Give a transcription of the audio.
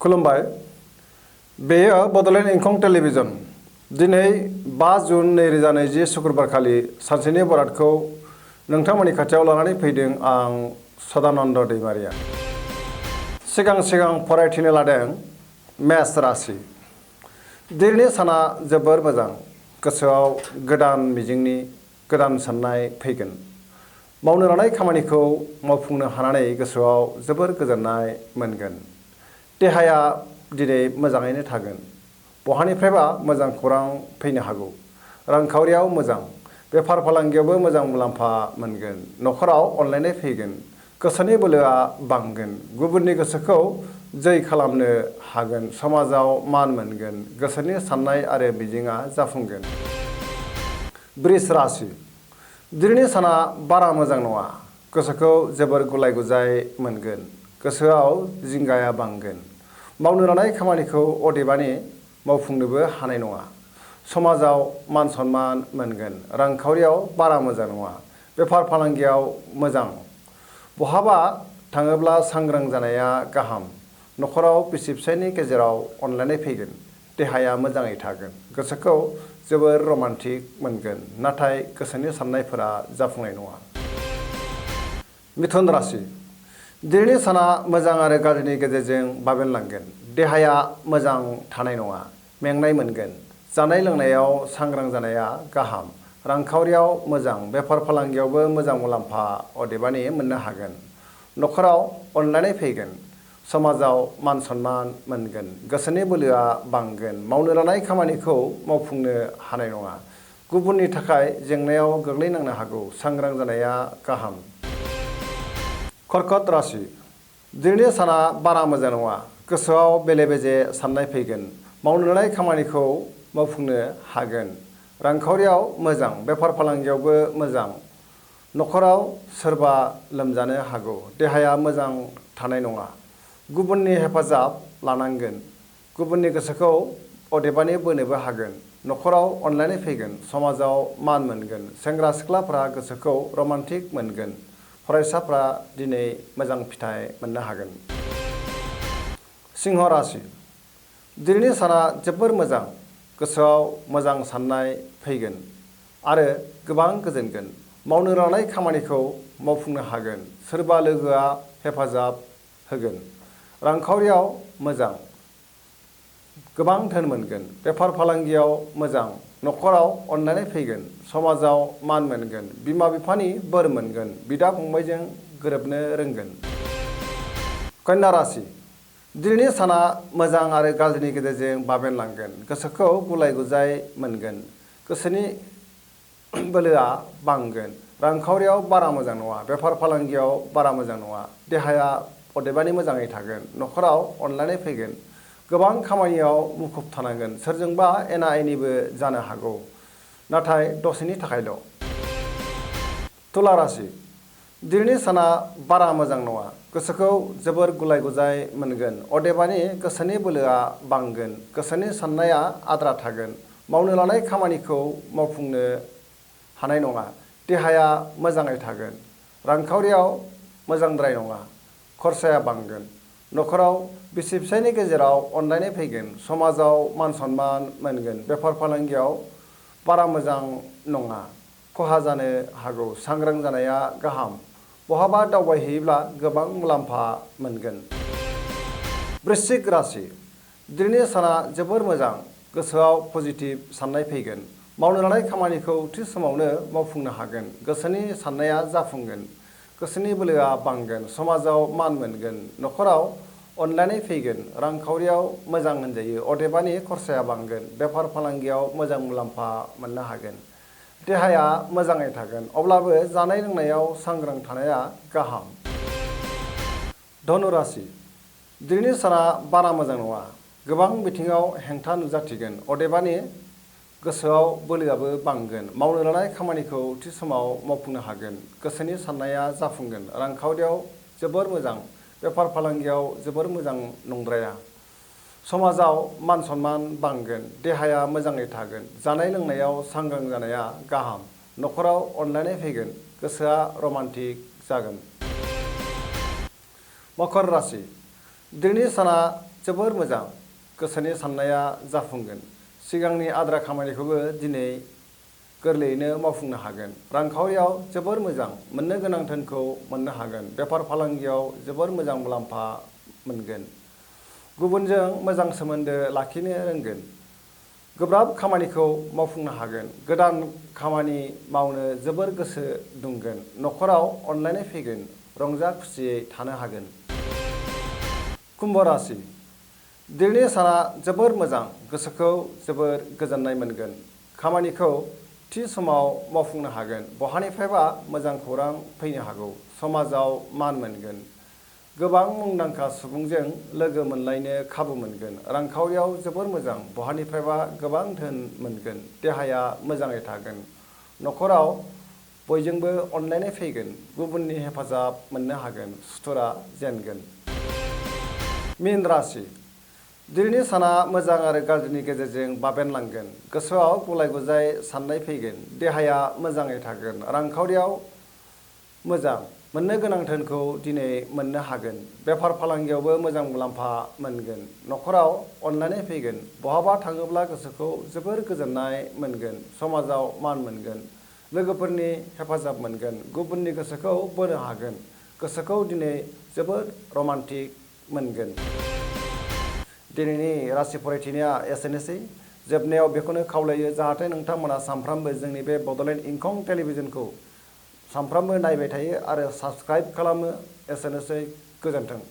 खुलुमबाय। बेयो बड'लेण्ड इंखं टेलिभिजन। दिनै 5 जुन 2020 शुक्रबारखालि सानसेनि बरादखौ नोंथांमोननि खाथियाव लानानै फैदों आं सदानन्द दैमारिया। सिगां फरायथिनो लादों मेष राशि। दिनैनि साना जोबोर मोजां। गोसोआव गोदान मिजिंनि गोदान साननाय फैगोन। मावनो लानाय खामानिखौ मावफुंनो हानानै गोसोआव जोबोर गोजोननाय मोनगोन। देहाया दिनै मोजाङैनो थागोन। बहानिफ्रायबा मोजां खौरां फैनो हागौ। रांखावरियाव मोजां। बेफार फालांगियावबो मोजां मुलाम्फा मोनगोन। न'खराव अनलायनाय फैगोन। गोसोनि बोलोआ बांगोन। गुबुननि गोसोखौ जै खालामनो हागोन। समाजाव मान मोनगोन। गोसोनि साननाय आरो मिजिंआ जाफुंगोन। वृष राशि। दिनैनि साना बारा मोजां नङा। गोसोखौ जोबोर गुलाय गुजाय मोनगोन। गोसोआव जिंगाया बांगोन। मावनो लानाय खामानिखौ अदेबानि मावफुंनोबो हानाय नङा। समाजाव मान सन्मान मोनगोन। रांखावरियाव बारा मोजां नङा। बेफार फालांगियाव मोजां। बहाबा थाङोब्ला सांग्रां जानाया गाहाम। न'खराव बिसि फिसायनि गेजेराव अनलायनाय फैगोन। देहाया मोजाङै थागोन। गोसोखौ जोबोर रमान्टिक मोनगोन। नाथाय गोसोनि साननायफोरा जाफुंनाय नङा। मिथुन राशि। दिनैनि साना मोजां आरो गाज्रिनि गेजेरजों बाबेनलांगोन। देहाया मोजां थानाय नङा। मेंनाय मोनगोन। जानाय लोंनायाव सांग्रां जानाया गाहाम। रांखावरियाव मोजां। बेफार फालांगियावबो मोजां मुलाम्फा अदेबानि मोननो हागोन। न'खराव अनलायनाय फैगोन। समाजाव मान सन्मान मोनगोन। गोसोनि बोलोआ बांगोन। मावनो लानाय खामानिखौ मावफुंनो हानाय नङा। गुबुननि थाखाय जेंनायाव गोग्लैनांनो हागौ। सांग्रां जानाया गाहाम। कर्कट राशि। दिनैनि साना बारा मोजां नङा। गोसोआव बेले बेजे साननाय फैगोन। मावनो लानाय खामानिखौ मावफुंनो हागोन। रांखावरियाव मोजां। बेफार फालांगियावबो मोजां। न'खराव सोरबा लोमजानो हागौ। देहाया मोजां थानाय नङा। गुबुननि हेफाजाब लानांगोन। गुबुननि गोसोखौ अदेबानि बोनोबो हागोन। न'खराव अनलायनाय फैगोन। समाजाव मान मोनगोन। सेंग्रा सिख्लाफ्रा गोसोखौ रमान्टिक मोनगोन। फरायसाफ्रा दिनै मोजां फिथाइ मोननो हागोन। सिंह राशि। दिनैनि साना जोबोर मोजां। गोसोआव मोजां साननाय फैगोन आरो गोबां गोजोनगोन। मावनो लानाय खामानिखौ मावफुंनो हागोन। सोरबा लोगोआ हेफाजाब होगोन। रांखावरियाव मोजां। गोबां धोन मोनगोन। बेफार फालांगियाव मोजां। न'खराव अनलायनाय फैगोन। समाजाव मान मोनगोन। बिमा बिफानि बोर मोनगोन। बिदा फंबायजों गोरोबनो रोंगोन। कन्या राशि। दिनैनि साना मोजां आरो गाज्रिनि गेजेरजों बाबेनलांगोन। गोसोखौ गुलाय गुजाय मोनगोन। गोसोनि बोलोआ बांगोन। रांखावरियाव बारा मोजां नङा। बेफार फालांगियाव बारा मोजां नङा। देहाया अदेबानि मोजाङै थागोन। न'खराव अनलायनाय फैगोन। गोबां खामानियाव मुखुब थानांगोन। सोरजोंबा एना एनिबो जानो हागौ। नाथाय दसेनि थाखायल'। तुला राशि। दिनैनि साना बारा मोजां नङा। गोसोखौ जोबोर गुलाय गुजाय मोनगोन। अदेबानि गोसोनि बोलोआ बांगोन। गोसोनि साननाया आद्रा थागोन। मावनो लानाय खामानिखौ मावफुंनो हानाय नङा। देहाया मोजाङै थागोन। रांखावरियाव मोजांद्राय नङा। खरसाया बांगोन। न'खराव बिसि फिसायनि गेजेराव अनलायनाय फैगोन। समाजाव मान सन्मान मोनगोन। बेफार फालांगियाव बारा मोजां नङा। खहा जानो हागौ। सांग्रां जानाया गाहाम। बहाबा दावबायहैयोब्ला गोबां मुलाम्फा मोनगोन। वृश्चिक राशि। दिनैनि साना जोबोर मोजां। गोसोआव पजिटिभ साननाय फैगोन। मावनो लानाय खामानिखौ थि समावनो मावफुंनो हागोन। गोसोनि साननाया जाफुंगोन। गोसोनि बोलोआ बांगोन। समाजाव मान मोनगोन। न'खराव अनलायनाय फैगोन। रांखावरियाव मोजां होनजायो। अदेबानि खरसाया बांगोन। बेफार फालांगियाव मोजां मुलाम्फा मोननो हागोन। देहाया मोजाङै थागोन। अब्लाबो जानाय लोंनायाव सांग्रां थानाया गाहाम। धनु राशि। दिनैनि साना बारा मोजां नङा। गोबां बिथिङाव हेंथा नुजाथिगोन। अदेबानि गोसोआव बोलोआबो बांगोन। मावनो लानाय खामानिखौ थि समाव मावफुंनो हागोन। गोसोनि साननाया जाफुंगोन। रांखावरियाव जोबोर मोजां। बेफार फालांगियाव जोबोर मोजां नंद्राया। समाजाव मान सन्मान बांगोन। देहाया मोजाङै थागोन। जानाय लोंनायाव सांग्रां जानाया गाहाम। न'खराव अनलायनाय फैगोन। गोसोआ रमान्टिक जागोन। मकर राशि। दिनैनि साना जोबोर मोजां, गोसोनि साननाया जाफुंगोन। सिगांनि आद्रा खामानिखौबो दिनै गोरलैयैनो मावफुंनो हागोन। रांखावरियाव जोबोर मोजां, मोननो गोनां धोनखौ मोननो हागोन। बेफार फालांगियाव जोबोर मोजां मुलाम्फा मोनगोन। गुबुनजों मोजां सोमोन्दो लाखिनो रोंगोन। गोब्राब खामानिखौ मावफुंनो हागोन। गोदान खामानि मावनो जोबोर गोसो दुंगोन। न'खराव अनलायनाय फैगोन। रंजा खुसियै थानो हागोन। कुम्भ राशि। दिनैनि साना जोबोर मोजां, गोसोखौ जोबोर गोजोननाय मोनगोन। खामानिखौ थि समाव मावफुंनो हागोन। बहानिफ्रायबा मोजां खौरां फैनो हागौ। समाजाव मान मोनगोन। गोबां मुंदांखा सुबुंजों लोगो मोनलायनो खाबु मोनगोन। रांखावरियाव जोबोर मोजां, बहानिफ्रायबा गोबां धोन मोनगोन। देहाया मोजाङै थागोन। न'खराव बयजोंबो अनलायनाय फैगोन। गुबुननि हेफाजाब मोननो हागोन। सुथुरा जेनगोन। मीन राशि। दिनैनि साना मोजां आरो गाज्रिनि गेजेरजों बाबेनलांगोन। गोसोआव गुलाय गुजाय साननाय फैगोन। देहाया मोजाङै थागोन। रांखावरियाव मोजां, मोननो गोनां धोनखौ दिनै मोननो हागोन। बेफार फालांगियावबो मोजां मुलाम्फा मोनगोन। न'खराव अनलायनाय फैगोन। बहाबा थाङोब्ला गोसोखौ जोबोर गोजोननाय मोनगोन। समाजाव मान मोनगोन। लोगोफोरनि हेफाजाब मोनगोन। गुबुननि गोसोखौ बोनो हागोन। गोसोखौ दिनै जोबोर रमान्टिक मोनगोन। दिनैनि राशि फरायथिनाया एसेनोसै। जोबनायाव बेखौनो खावलायो जाहाथे नोंथांमोना सानफ्रामबो जोंनि बे बड'लेण्ड इंखं टेलिभिजनखौ सानफ्रामबो नायबाय थायो आरो साबस्क्राइब खालामो। एसेनोसै, गोजोन्थों।